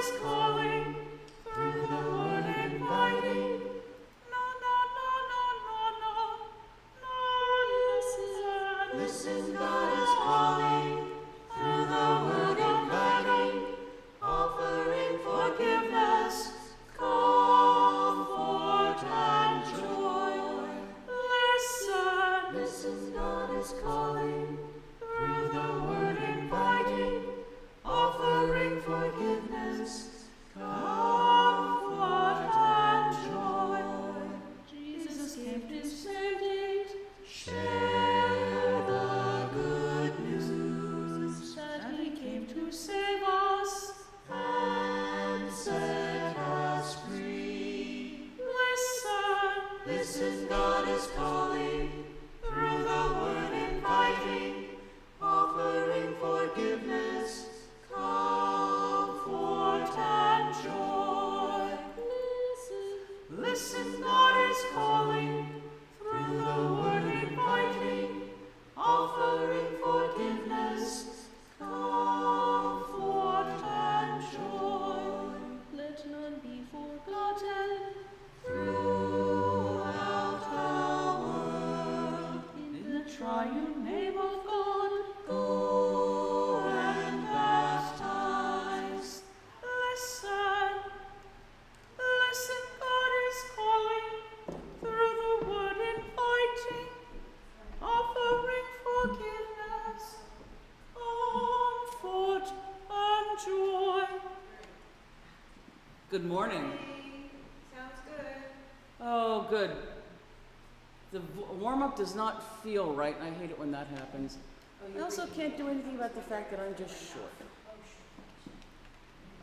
is calling through the wood inviting. No, no, no, no, no, no, no, listen. Listen, God is calling through the wood inviting, offering forgiveness, comfort, and joy. Listen, listen, God is calling through the word inviting, offering forgiveness, comfort, and joy. Jesus came to save thee, share the good news that he came to save us and set us free. Listen, listen, God is calling through the word inviting, offering forgiveness, comfort, and joy. Listen, listen, God is calling through the word inviting, offering forgiveness, comfort, and joy. Let none be forgotten throughout the world. In the triune name of God, go and baptize. Listen, listen, God is calling through the word inviting, offering forgiveness, comfort, and joy. Good morning. Sounds good. Oh, good. The warm-up does not feel right, and I hate it when that happens. I also can't do anything about the fact that I'm just short.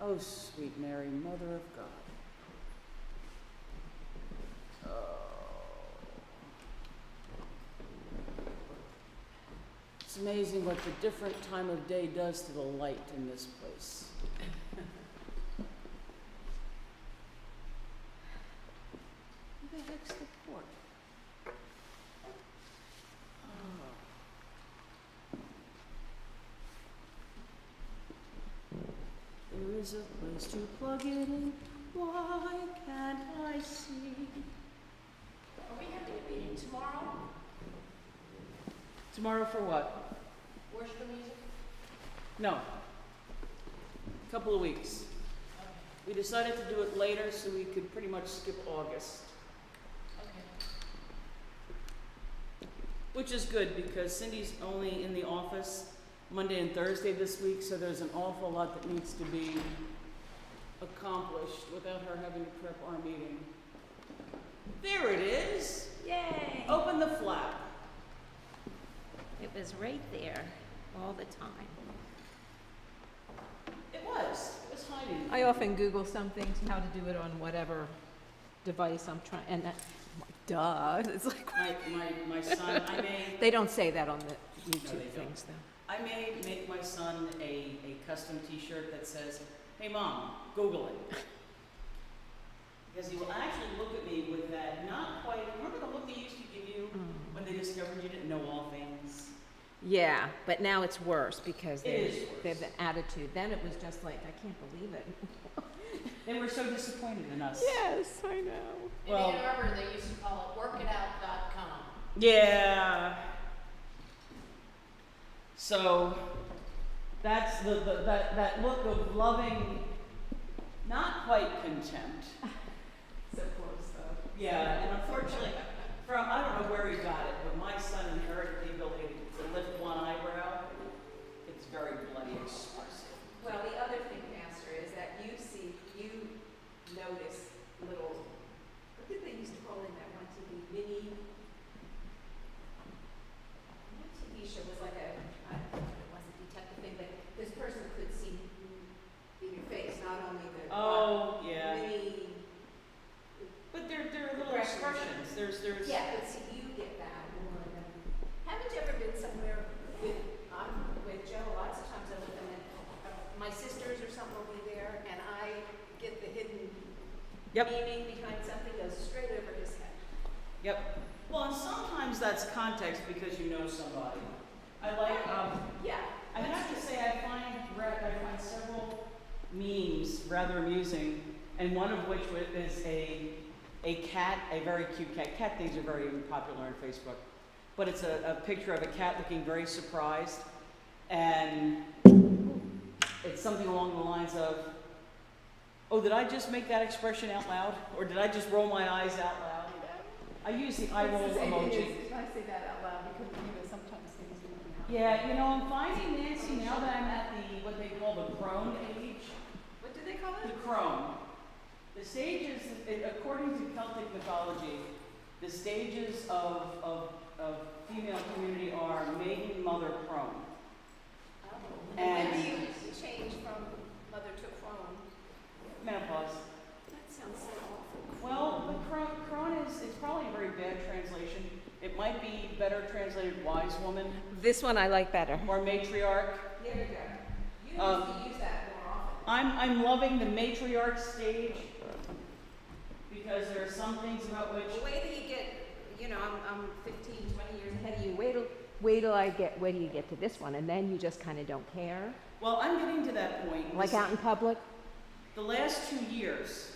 Oh, sweet Mary, Mother of God. It's amazing what the different time of day does to the light in this place. Who the heck's the port? There is a place to plug it in. Why can't I see? Are we having a meeting tomorrow? Tomorrow for what? Worship and music? No. Couple of weeks. We decided to do it later so we could pretty much skip August. Okay. Which is good because Cindy's only in the office Monday and Thursday this week, so there's an awful lot that needs to be accomplished without her having to prep our meeting. There it is. Yay! Open the flap. It was right there all the time. It was hiding. I often Google some things, how to do it on whatever device I'm trying, and that, duh, it's like, My son, I may, they don't say that on the they YouTube don't. things though. I may make my son a custom t-shirt that says, "Hey Mom, Google it." Because he will actually look at me with that, not quite, remember the look they used to give you when they discovered you didn't know all things? Yeah, but now it's worse because It is worse. they have the attitude. Then it was just like, I can't believe it. They were so disappointed in us. Yes, I know. Well- In Ann Arbor, they used to call it workitout.com. Yeah. So that's that look of loving, not quite contempt. So close though. Yeah, and unfortunately, from I don't know where he got it, but my son inherited the ability to lift one eyebrow. It's very bloody expressive. Well, the other thing, Pastor, is that you notice little, what did they used to call in that one TV, what TV show was like a, I don't know what it was, a detective thing, but this person could see in your face, not only the Oh, yeah. mini, But they're little Expressions. expressions. There's yeah, but see, you get that more than, haven't you ever been somewhere with Joe, lots of times I look and my sisters or something will be there, and I get the hidden Yep. meaning behind something goes straight over his head. Yep. Well, and sometimes that's context because you know somebody. I like Yeah. I have to say I find several memes, rather amusing, and one of which is a cat, a very cute cat. Cat things are very popular on Facebook. But it's a picture of a cat looking very surprised, and it's something along the lines of, oh, did I just make that expression out loud? Or did I just roll my eyes out loud? I use the eye roll emoji. I say that out loud because, sometimes things do. Yeah, I'm finding, Nancy, now that I'm at what they call the crone age. What do they call The it? crone. The stages, according to Celtic mythology, the stages of female community are maiden, mother, crone. Oh. And- When do you change from mother to crone? Menopause. That sounds so awful. Well, the crone is probably a very bad translation. It might be better translated wise woman This one I like better. or matriarch. There you go. You Um, need to use that more often. I'm loving the matriarch stage because there are some things about which Wait till you get, I'm 15, 20 years ahead of you. Wait till you get to this one, and then you just kind of don't care. well, I'm getting to that point. Like out in public? The last 2 years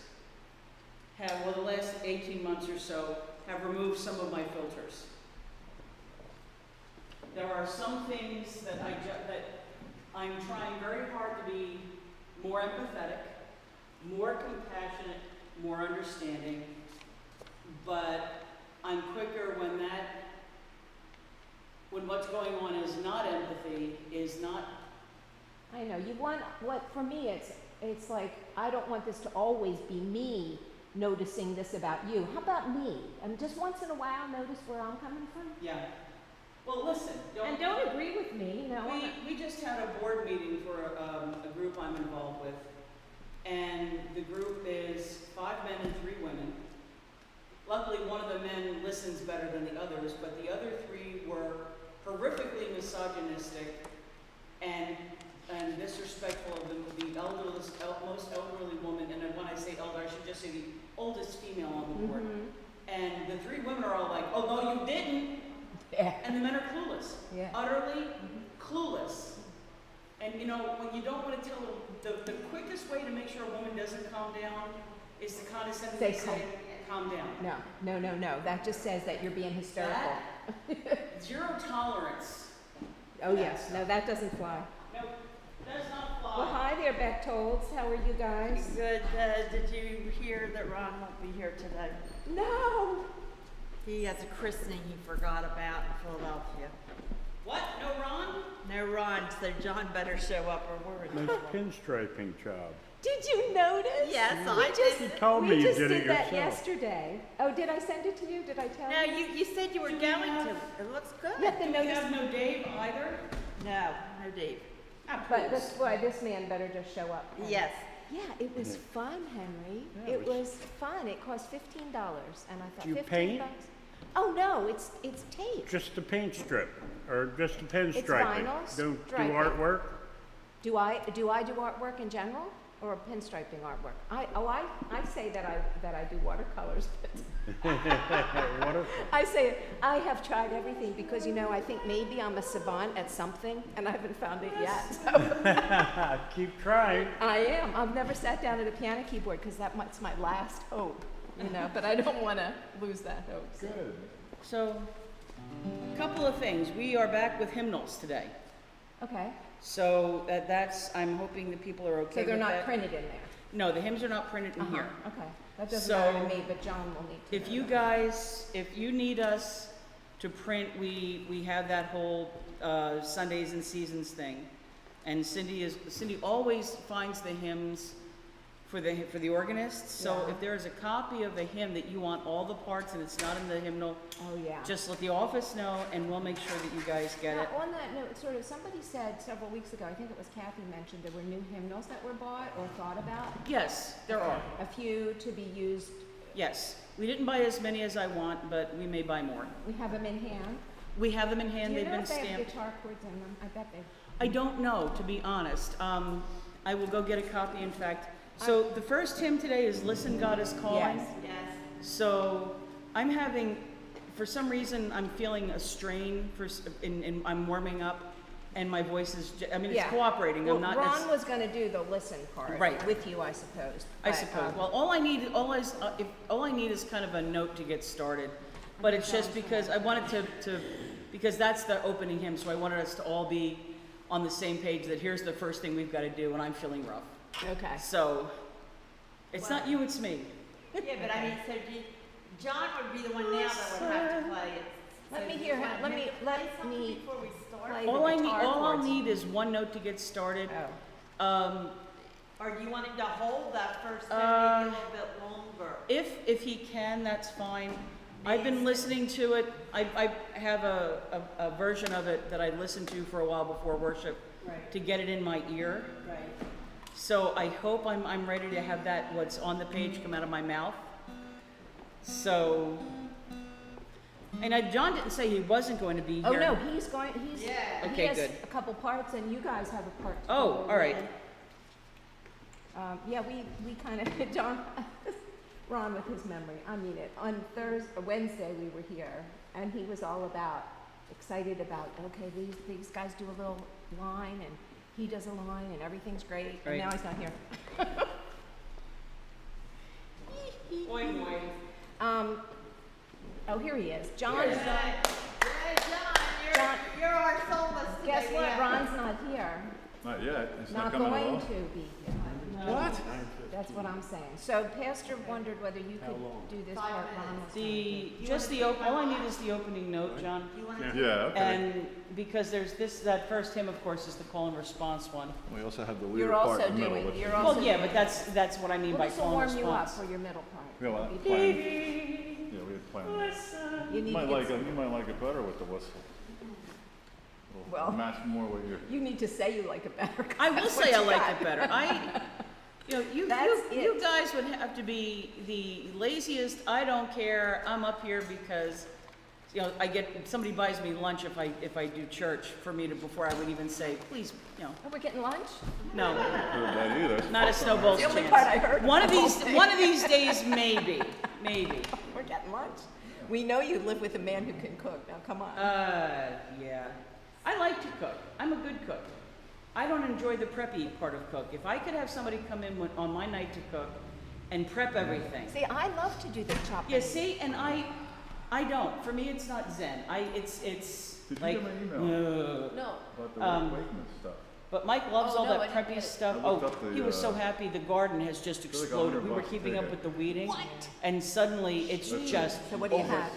the last 18 months or so, have removed some of my filters. There are some things that I'm trying very hard to be more empathetic, more compassionate, more understanding, but I'm quicker when what's going on is not empathy, is not. I know, for me, it's like, I don't want this to always be me noticing this about you. How about me? And just once in a while, notice where I'm coming from. Yeah. Well, listen, And don't agree with me, we just had a board meeting for a group I'm involved with, and the group is 5 men and 3 women. Luckily, one of the men listens better than the others, but the other 3 were horrifically misogynistic and disrespectful of the most elderly woman, and when I say elder, I should just say the oldest female on the board. And the 3 women are all like, oh, no, you didn't. Yeah. And the men are clueless, Yeah. utterly clueless. And when you don't want to tell the quickest way to make sure a woman doesn't calm down is to condescendingly say, calm down. No. That just says that you're being hysterical. That, 0 tolerance. Oh, yes. No, that doesn't fly. No, does not fly. Well, hi there, Bechtolds. How are you guys? Good. Did you hear that Ron won't be here today? No. He has a christening he forgot about in Philadelphia. What? No Ron? No Ron, so John better show up or we're in Nice trouble. pinstriping job. Did you notice? Yes, We I just- did. You told me We you just did it did that yourself. yesterday. Oh, did I send it to you? Did I tell No, you? you said you were Do we going have- to. It looks good. Let them Do know we this. have no Dave either? No Dave. Ah, But please. this man better just show up. Yes. Yeah, it was fun, Henry. Yeah, It it was fun. It cost $15, and I thought Do you 15 paint? bucks. Oh no, it's tape. Just a paint strip, or just a pinstriping? vinyl Don't do striping. artwork? Do I do artwork in general or pinstriping artwork? I say that I do watercolors, but I say I have tried everything because I think maybe I'm a savant at something and I haven't found it yet. So Keep trying. I am. I've never sat down at a piano keyboard because that's my last hope, but I don't want to lose that hope. So. Good. So, a couple of things. We are back with hymnals today. Okay. So I'm hoping that people are okay So they're with not that. printed in there. No, the hymns are not printed in here. Okay. That doesn't So, matter to me, but John will need to. If know you need us to print, we have that whole Sundays and Seasons thing. And Cindy always finds the hymns for the organists. So Yeah. if there is a copy of the hymn that you want all the parts and it's not in the hymnal, that. Oh, yeah. just let the office know and we'll make sure that you guys get it. Now, on that note, somebody said several weeks ago, I think it was Kathy mentioned, there were new hymnals that were bought or thought about. Yes, there are. A few to be used. Yes. We didn't buy as many as I want, but we may buy more. We have them in hand. We have them in hand, Do you they've know been if they have stamped. guitar chords in them? I bet they. I don't know, to be honest. I will go get a copy, in fact. So the first hymn today is Listen, God is Calling. Yes. Yes. So I'm having, for some reason, I'm feeling a strain and I'm warming up. and my voice is, I mean, it's Yeah. cooperating, Well, I'm not. Ron was gonna do the listen part. Right. With you, I suppose. I but, suppose. um, Well, all I need is kind of a note to get started. But it's just because I wanted to, because that's the opening hymn, so I wanted us to all be on the same page that here's the first thing we've got to do, and I'm feeling rough. Okay. So, it's not you, it's me. Yeah, but I mean, so John would be the one now that would have to play it. Let So me do hear you how- want let him me- to let play something me before we start? play- All the I need, guitar all I'll chords. need is one note to get started. Oh. Or do you want him to hold that first note Uh, maybe a little bit longer? If he can, that's fine. I've been listening to it. I have a version of it that I listened to for a while before worship Right, to get it in my ear. right. So I hope I'm ready to have that, what's on the page, come out of my mouth. So, and John didn't say he wasn't going to be Oh, here. no, he's going, he's, Yeah. he Okay, has good. a couple parts and you guys have a part to Oh, go all right. with. Yeah, we kind of, John, Ron with his memory, I mean it, on Wednesday we were here and he was all about, excited about, okay, these guys do a little line and he does a line and everything's great, and Right. now he's not here. Boing, boing. Oh, here he is, John. Yeah, John, John- you're our soloist today. Guess what, yeah. Ron's not here, Not yet. It's not not coming at going all. to be here. What? That's what I'm saying. So Pastor wondered whether you could do this 5 part, Ron was All I need is the opening note, John. You want to Yeah, okay. And because there's that first hymn, of course, is the call and response one. We also have the You're leader part also in the middle. doing- which you're is- also- Well, yeah, but that's what I mean Well, by this will call and warm you up response. for your middle part. Yeah, well, Be playing. fine. Yeah, we had planned. You You need might to like get, it. You might like it better with the whistle. Well- Match more with your. you need to say you like it better. 'cause I will that's say what I you like got. it better. You That's you it. guys would have to be the laziest. I don't care. I'm up here because, somebody buys me lunch if I do church for me to, before I would even say, please, Oh, we're getting lunch? no, Heard that either. It's not a fucked up. snowball's The only part I chance. heard. One of the whole these thing. one of these days, maybe. We're getting lunch. We know you live with a man who can cook. Now, come on. Yeah. I like to cook. I'm a good cook. I don't enjoy the preppy part of cook. If I could have somebody come in on my night to cook and prep everything. See, I love to do the chopping. Yeah, see, and I don't. For me, it's not Zen. It's Did you like, get my email ugh. No, about the Wakeman stuff? But Mike loves Oh, all no, that I didn't preppy get it. stuff. I looked Oh, up the, he was so happy. The garden has just like exploded. We were $100 keeping up ticket. with the weeding, and suddenly it's That's just. So what do you over. have?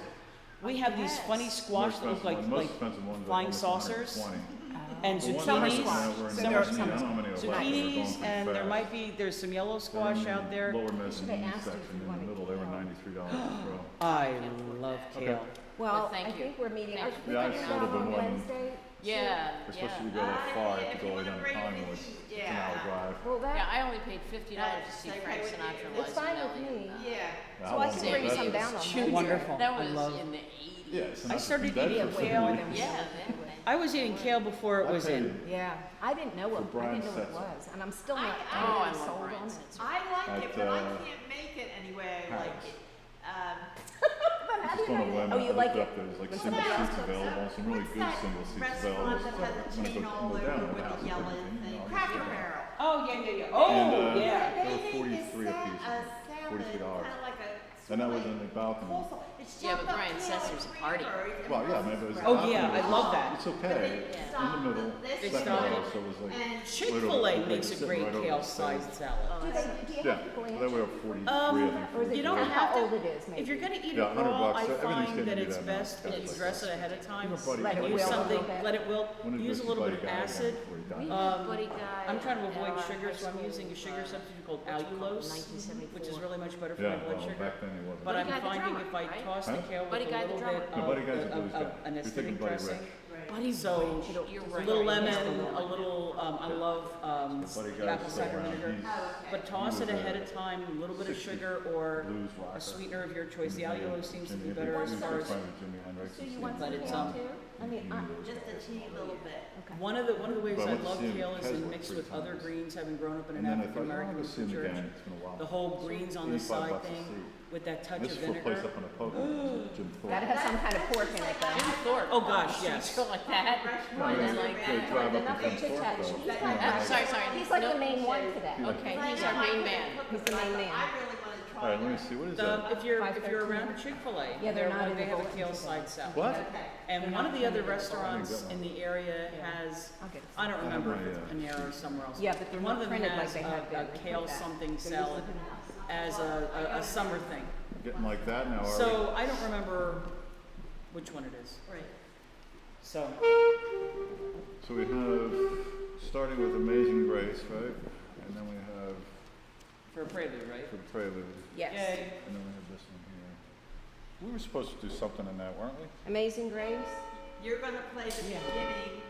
We have these funny squash that look like Most expensive ones are flying almost saucers 120. and The ones Summer that zucchinis. squash. were in Summer- Disney, I don't know how many are left, but they're going Zucchinis, pretty and there fast. might be, there's some yellow Then squash out there. Lower Should I mezzanine ask you if section you in wanted the middle, they were kale? $93 a throw. I love Okay. kale. Well, thank I you. think we're meeting. Thank Are we you. Yeah, I getting should've out been on one. Wednesday? yeah, Especially yeah. you go that far, you have if to you go way wanna down to bring it, Collingwood. It's an yeah. hour drive. Well, Yeah, that, I only paid $50 to see That's Frank okay with Sinatra you. live It's fine in with LA. me. Yeah. How So I long can was bring that? some down on Wednesday. Wonderful. That I was love. in the 80s. Yeah, so I that's started been dead eating for kale 50 and- years. Yeah, that way. I was eating kale before it I was paid in. Yeah, I didn't know what, For I didn't Brian know what it Setzer. was, and I'm still not I- Oh, I totally love sold Brian on it. Setzer. I like it, At, but I can't make it anyway. I like Harris. it. But how do Just you on a know? whim, Oh, I you like looked it? up, there's like When single somebody else seats cooks available, some really What's good that single seats restaurant available. that So has the I'm chain gonna all go over down to with the house the and yellow everything, you thing? know, Cracker just- Barrel. Oh, yeah. And, Oh, yeah. They were 43 a piece. $43. Kind of like a. And that was in the balcony. coleslaw. It's Yeah, chopped but up Brian kale Setzer's and a party. cranberries and Well, yeah, maybe it was. Oh, balcony, yeah, I but love that. It's okay, in the middle, They second stopped row, it. so it was like. And Chick-fil-A literally, makes a sitting great right over kale the sized stove. salad. Oh, Do that's they, nice. do you Yeah, have to they blanch? were 43, I Um, think. Or is it You don't depends have how to- old it is, maybe? If you're gonna eat Yeah, it $100 raw, I everything's find getting that to it's be that now. best if you It's dress it ahead of time. You know, Buddy Let it Guy. Use will a something, little bit. let it wilt, When did you use a see little Buddy bit of Guy again acid. before he We died? had Buddy Guy. I'm trying to at avoid our sugar, so I'm high using a school, sugar substitute called what's it called, allulose, 1974. which is really much better for Yeah, my blood well, sugar. back then he wasn't. But Buddy I'm Guy the finding drummer, if I right? toss the Huh? kale with Buddy a Guy the little drummer. bit No, Buddy Guy's a blues guy. of an You're thinking acidic Buddy dressing. Rich. Buddy So, You're a right. little He's lemon, the one. a little, I love, Buddy the Guy's apple still cider around. vinegar. He's But toss he it was ahead a of time, a little bit of 60s sugar or blues rocker. a sweetener of your choice. The Jimmy- allulose seems to be Jimmy- better he as was far good as, friend with Jimi Hendrix So and you Steve want But some it's, kale too? I mean, Just a teeny little bit. okay. One of the ways But I I went to love see him kale is Keswick in mixed 3 with other times. greens, having grown up in And an then I African thought, oh, I'll American go see him church. again, it's been a while. The whole greens on the 85 side bucks a thing seat. with that touch This of is a place vinegar. up in the Poconos, Jim Thorpe. Gotta have some kind of pork in it though. Jim Thorpe. Oh, gosh, yes. Go like that. No, And they, then like they that. drive up Enough and of chit chat. Thorpe, though. I'm sorry, sorry. He's like No. the main one today. Okay, he's our main man. He's the main man. I really want to All try right, let me that. see, what is that? If you're 5:13. around Chick-fil-A, Yeah, they're not in they the have a bulletin kale today. side salad. What? Okay. And They're one not of the other in the restaurants bulletin. in the area Yeah. has, I'll get it. I don't I have remember my, if it's Panera or somewhere else. Yeah, but they're One not of them printed like has they have a been. They kale put that. something They're used to salad putting it. as a summer thing. Getting like that now, are we? So I don't remember which one it is. Right. So, So we have, starting with Amazing Grace, right? And then we have for a prelude, right? for the prelude, Yes. Yay. and then we have this one here. We were supposed to do something in that, weren't we? Amazing Grace. You're gonna play the beginning.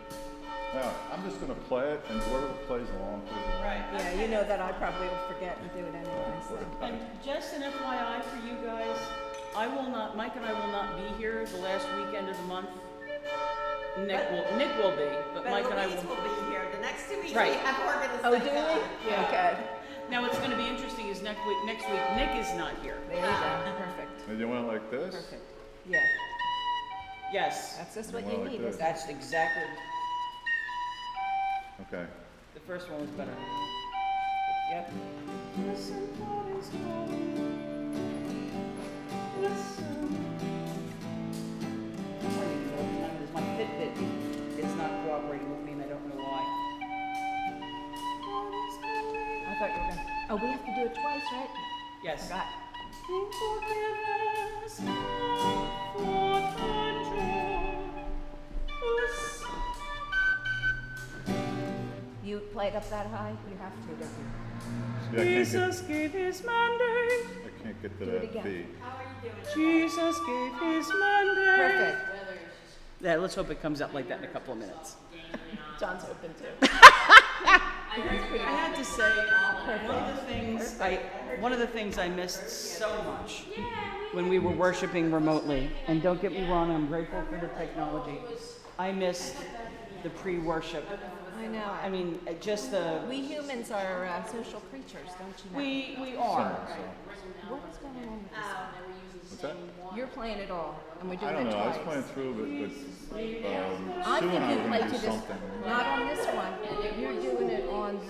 Now, I'm just gonna play it, and whoever plays along, plays along. Right. Yeah, you know that I probably will forget and do it anyway, so. And just an FYI for you guys, Mike and I will not be here the last weekend of the month. Nick will be, but Mike and I Louise will. will be here. The next 2 weeks we Right. have organization. Oh, do we? Yeah. Okay. Now, what's gonna be interesting is next week, Nick is not here. There you go. Perfect. And you want it like this? Perfect. Yeah, Yes, that's just You what you want it need, like isn't it? that's exactly, Okay. the first one was better. Yep. Listen, what is My Fitbit is not cooperating with me and I don't know why. I thought you were gonna, oh, we have to do it twice, right? Yes. Forgot. You play it up that high? You have to, don't you? Yeah, I can't get, Jesus gave his mandate. I can't get to Do it that again. beat. How are you doing? Jesus gave his mandate. Perfect. Yeah, let's hope it comes out like that in a couple of minutes. John's open too. I had to say, one of the things I missed so much when we were worshiping remotely, and don't get me wrong, I'm grateful for the technology. I missed the pre-worship. I know. I mean, just the, We humans are social creatures, don't you know? we are. What is going on with this? What's that? You're playing it all, and we're I doing don't it know, I was twice. playing through, but I Sue think and I you were play gonna to do this, something. not on this one. You're doing it on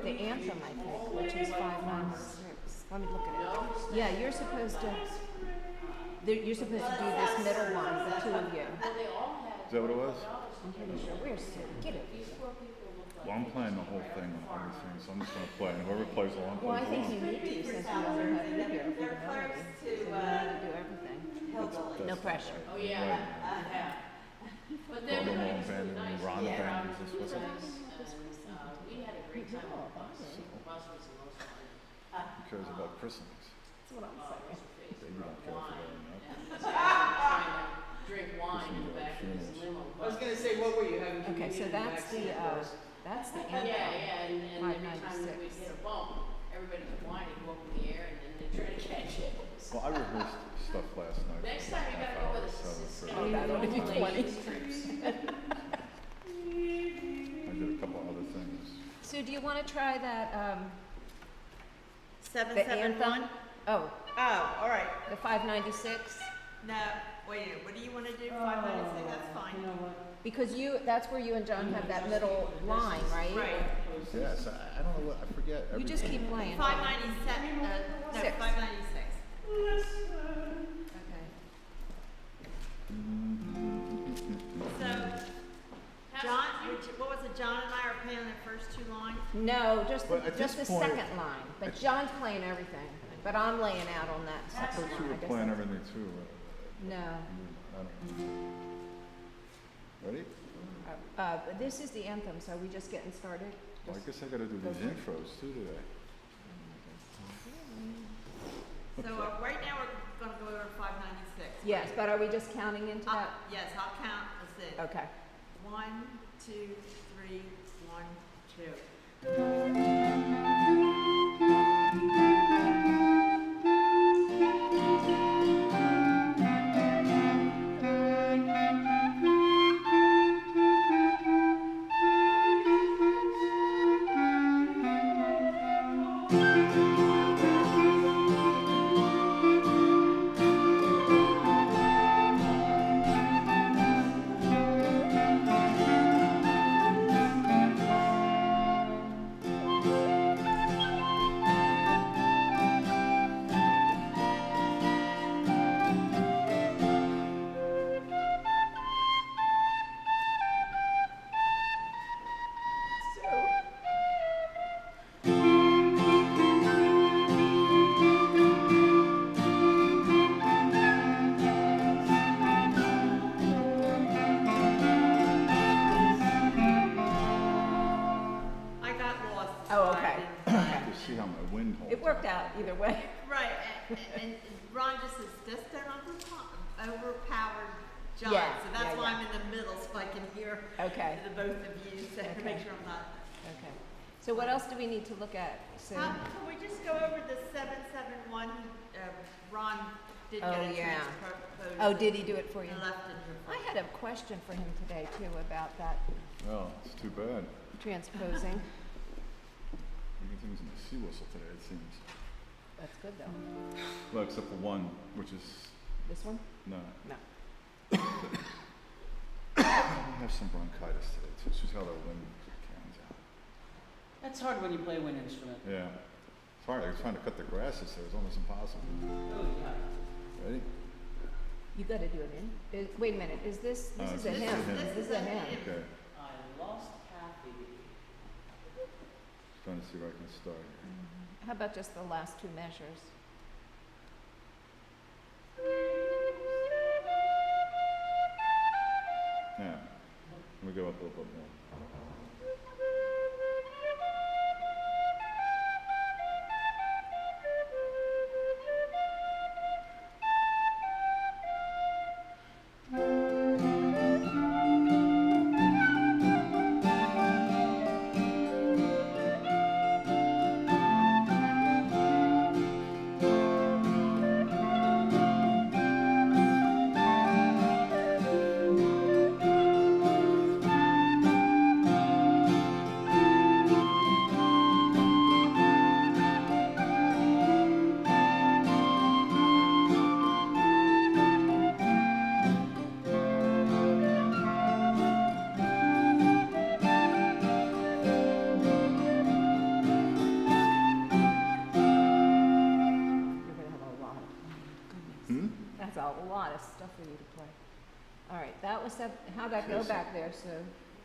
the anthem, I think, which is 596. Let me look at it. Yeah, you're supposed to do this middle one, the two of you. Is that what it was? I'm pretty sure. Where's Sue? Get it. Well, I'm playing the whole thing on everything, so I'm just gonna play, and whoever plays along, Well, I plays think along. you need to, since you only have you here for the melody. So you need to do everything. No pressure. Oh, yeah. But Well, then the we long had band and Ron band is this, what's it? we had a great time. The bus was the most fun. Who cares about christenings? That's what I'm saying. You don't care for that enough. Trying to drink wine in the back of his limo. I was gonna say, what were you having? Okay, so that's the anthem. Yeah, and every time 596. we hit a bump, everybody would whine and go up in the air and then they try to catch it. Well, I rehearsed stuff last night. Next for time you half gotta go hour, with so a for- Oh, that ought to be 20. I did a couple other things. Sue, do you want to try that, the 771? anthem? Oh, Oh, all right. the 596? No, wait a minute. What do you want to do? 596? That's fine. Because that's where you and John have that middle line, right? Right. Yes, I don't know what, I forget You just everything. keep playing. 597. No, Six. 596. Okay. So, John, what was it? John and I are playing the first two lines. No, just But at just the this point- second line. But John's playing everything. But I'm laying out on that I second thought you line. were I guess playing that's- everything too. No. I don't- Ready? But this is the anthem, so are we just getting started? Well, I guess I gotta do these intros too today. So right now we're going to go over 596. Yes, but are we just counting into that? Yes, I'll count. That's it. Okay. 1, 2, 3, 1, 2. count my wind hole. It worked out either way. Right, and Ron just says, just don't overpower John, Yeah, so that's yeah, why yeah. I'm in the middle, so I can hear Okay, the both of you, so to Okay. make sure I'm not. okay. So what else do we need to look at? So, Can we just go over the 771, Ron did get Oh, a yeah. transpose. oh, did he do it for you? And left it here. I had a question for him today too about that Well, it's too bad. transposing. Everything's in the sea whistle today, it seems. That's good though. Well, except for one, which is This one? not. No. I have some bronchitis today too. She's got her wind cans out. That's hard when you play a wind instrument. Yeah. It's hard. I was trying to cut the grasses, so it was almost impossible. Oh, yeah. Ready? You gotta do it in. Wait a minute, is this Oh, is a this is hymn. a hymn. This is a hymn. Okay. I lost Kathy. Trying to see where I can start here. How about just the last two measures? Now, let me go up a little bit more. You're gonna have a lot. Goodness. Hmm? That's a lot of stuff for you to play. All right, that was how'd that go Yes. back there, Sue?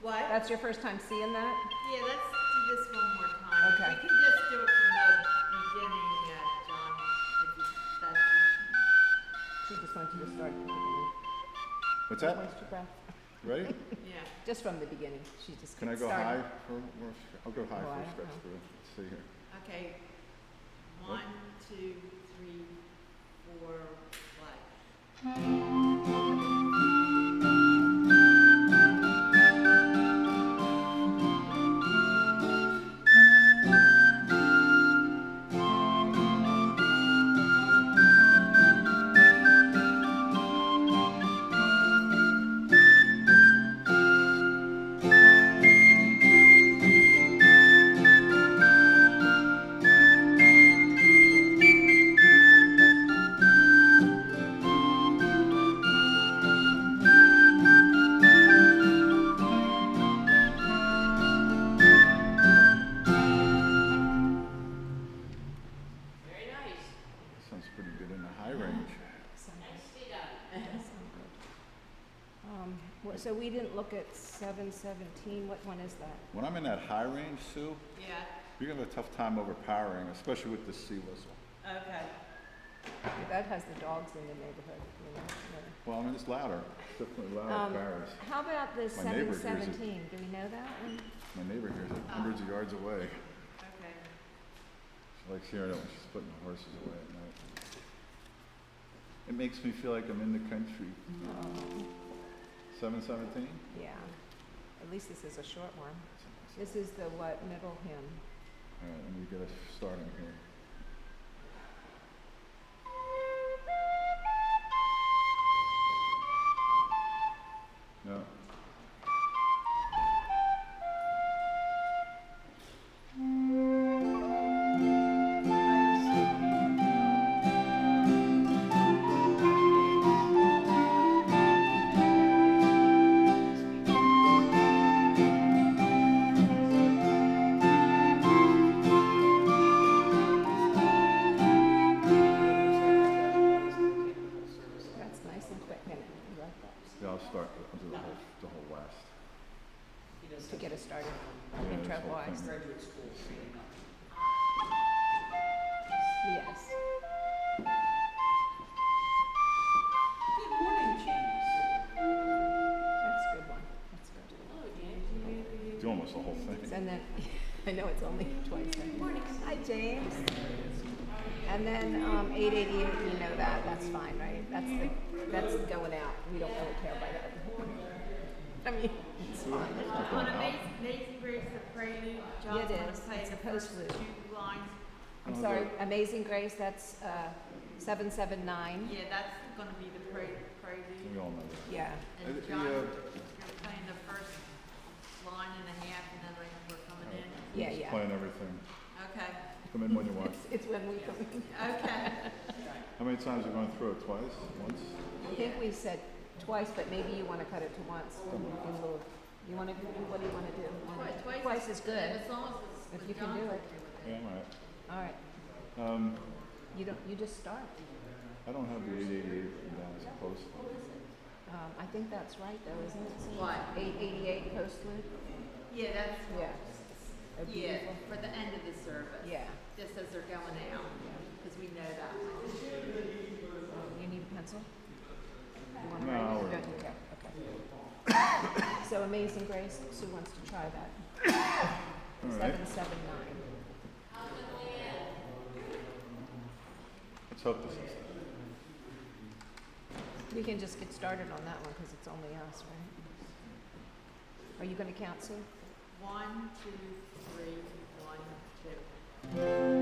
What? That's your first time seeing that? Yeah, let's do this one more time. Okay. We can just do it from the beginning, John, if you, that's, She just wants you to start at the beginning. What's that? Waste your breath. Ready? yeah. Just from the beginning. She just Can I gets go started. high for, I'll go high Oh, I for a don't stretch know. through. Let's see here. Okay, What? 1, 2, 3, 4, 5. Very nice. Sounds pretty good in the high range. Nicely done. So we didn't look at 717. What one is that? When I'm in that high range, Sue, Yeah, you're gonna have a tough time overpowering, especially with the sea whistle. okay. That has the dogs in the neighborhood, you know. Well, I mean, it's louder. It's definitely louder Um, at Paris. How about the My neighbor hears it. 717? Do we know that one? My neighbor hears it hundreds of yards away. Okay. She likes hearing it when she's putting the horses away at night. It makes me feel like I'm in the country. 717? Yeah. At least this is a short one. This is the what, middle hymn. All right, let me get us starting here. No. That's nice and quick, isn't it? You like that? Yeah, I'll start. I'll do the whole last. He does To have get us started, Yeah, this intro whole wise. thing. graduate school training up. Yes. Good morning, James. That's a good one. That's good. Oh, yeah. Do almost the whole thing. And then, I know it's only twice. Morning. Hi, James. And then 888, you know that, that's fine, right? That's going out. We don't really care about that. I mean, it's fine. On Amazing Grace, the prelude, John's It gonna is. play It's the a first postlude. 2 lines. I'm Oh, sorry, good. Amazing Grace, that's 779. Yeah, that's gonna be the prelude. We all know that. Yeah. And The, John, uh, you're playing the first line and a half, and then we're coming in. Yeah, Just yeah. playing everything. Okay, Come in when you want. It's when we come in. okay. How many times are you going through it? Twice? Once? I think we said twice, but maybe you want to cut it to once in lieu of, you want to do, what do you want to do? Twice is good, As long as it's. if you can do it. Yeah, I'm all right. All right, you just start. I don't have the 888 written down as opposed to. I think that's right though, isn't it? Sue? What? 888 postlude? Yeah, that's, Yeah. That'd be yeah, beautiful. for the end of the service. Yeah. Just as they're going out, because we know that. You need a pencil? You want to No, write? we're- No, okay, okay. So Amazing Grace, Sue wants to try that. All right. 779. Let's hope this is. We can just get started on that one because it's only us, right? Are you going to count, Sue? 1, 2, 3, 1, 2.